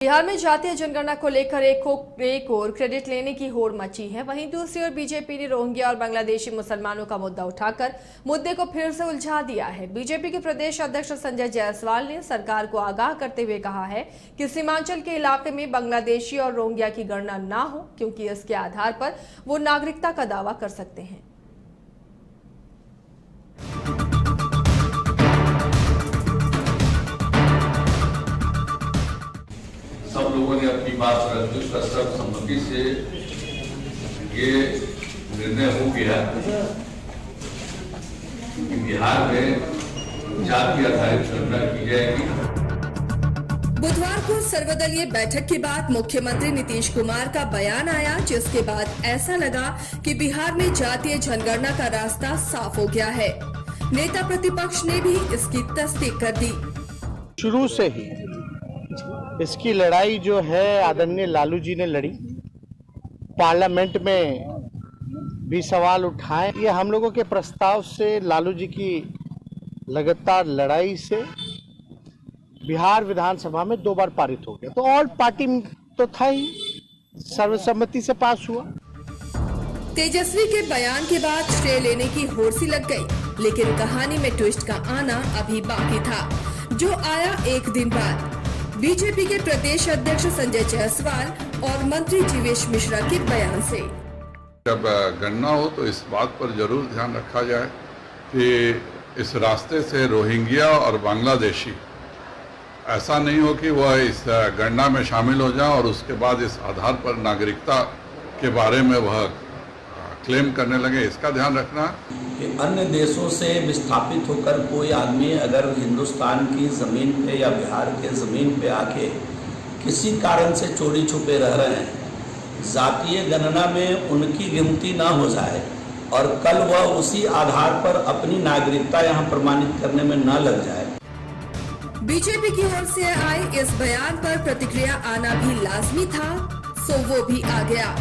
बिहार में जातीय जनगणना को लेकर एक और क्रेडिट लेने की होड़ मची है। वहीं दूसरी ओर बीजेपी ने रोहिंग्या और बांग्लादेशी मुसलमानों का मुद्दा उठाकर मुद्दे को फिर से उलझा दिया है। बीजेपी के प्रदेश अध्यक्ष संजय जायसवाल ने सरकार को आगाह करते हुए कहा है कि सीमांचल के इलाके में बांग्लादेशी और रोहिंग्या की गणना ना हो, क्योंकि इसके आधार पर वो नागरिकता का दावा कर सकते हैं। सब लोगों ने अपनी बात रखी, उसका सर्वसम्मति से ये निर्णय हो गया कि बिहार में जाति आधारित गणना की जाएगी। बुधवार को सर्वदलीय बैठक के बाद मुख्यमंत्री नीतीश कुमार का बयान आया, जिसके बाद ऐसा लगा कि बिहार में जातीय जनगणना का रास्ता साफ हो गया है। नेता प्रतिपक्ष ने भी इसकी तस्दीक कर दी। शुरू से ही इसकी लड़ाई जो है आदरणीय लालू जी ने लड़ी, पार्लियामेंट में भी सवाल उठाए। ये हम लोगों के प्रस्ताव से, लालू जी की लगातार लड़ाई से बिहार विधानसभा में 2 बार पारित हो गया। तो ऑल पार्टी तो था ही, सर्वसम्मति से पास हुआ। तेजस्वी के बयान के बाद श्रेय लेने की होड़ सी लग गई, लेकिन कहानी में ट्विस्ट का आना अभी बाकी था, जो आया एक दिन बाद। बीजेपी के प्रदेश अध्यक्ष संजय जायसवाल और मंत्री जीवेश मिश्रा के बयान से। जब गणना हो तो इस बात पर जरूर ध्यान रखा जाए कि इस रास्ते से रोहिंग्या और बांग्लादेशी ऐसा नहीं हो कि वह इस गणना में शामिल हो जाए और उसके बाद इस आधार पर नागरिकता के बारे में वह क्लेम करने लगे। इसका ध्यान रखना कि अन्य देशों से विस्थापित होकर कोई आदमी अगर हिंदुस्तान की ज़मीन पे या बिहार के ज़मीन पे आके किसी कारण से चोरी छुपे रह रहे हैं, जातीय गणना में उनकी गिनती ना हो जाए और कल वह उसी आधार पर अपनी नागरिकता यहाँ प्रमाणित करने में न लग जाए। बीजेपी की ओर से आए इस बयान पर प्रतिक्रिया आना भी लाजमी था, सो वो भी आ गया।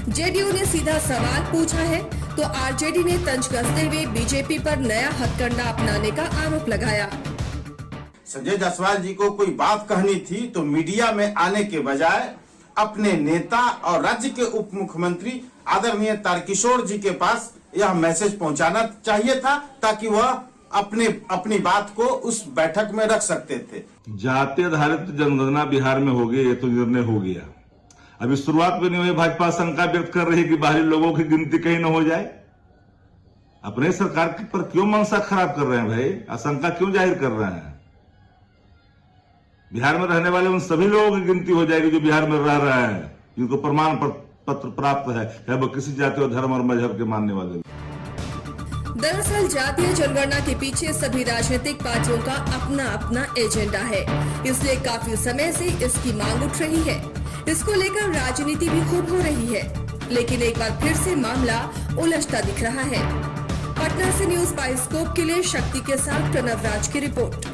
जेडीयू ने सीधा सवाल पूछा है तो आरजेडी ने तंज कसते हुए बीजेपी पर नया हथकंडा अपनाने का आरोप लगाया। संजय जायसवाल जी को कोई बात कहनी थी तो मीडिया में आने के बजाय अपने नेता और राज्य के उप मुख्यमंत्री आदरणीय तारकिशोर जी के पास यह मैसेज पहुंचाना चाहिए था, ताकि वह अपनी बात को उस बैठक में रख सकते थे। जातीय आधारित जनगणना बिहार में हो गई, ये तो निर्णय हो गया। अभी शुरुआत में नहीं हुई, भाजपा शंका व्यक्त कर रही है कि बाहरी लोगों की गिनती कहीं न हो जाए। अपने सरकार पर क्यों मनसा खराब कर रहे हैं भाई? आशंका क्यों जाहिर कर रहे हैं? बिहार में रहने वाले उन सभी लोगों की गिनती हो जाएगी जो बिहार में रह रहे हैं, जिनको प्रमाण पत्र प्राप्त है, चाहे वो किसी जाति और धर्म और मजहब के मानने वाले। दरअसल जातीय जनगणना के पीछे सभी राजनीतिक पार्टियों का अपना अपना एजेंडा है, इसलिए काफी समय से इसकी मांग उठ रही है। इसको लेकर राजनीति भी खूब हो रही है, लेकिन एक बार फिर से मामला उलझता दिख रहा है। पटना से न्यूज़ बाइस्कोप के लिए शक्ति के साथ प्रणव राज की रिपोर्ट।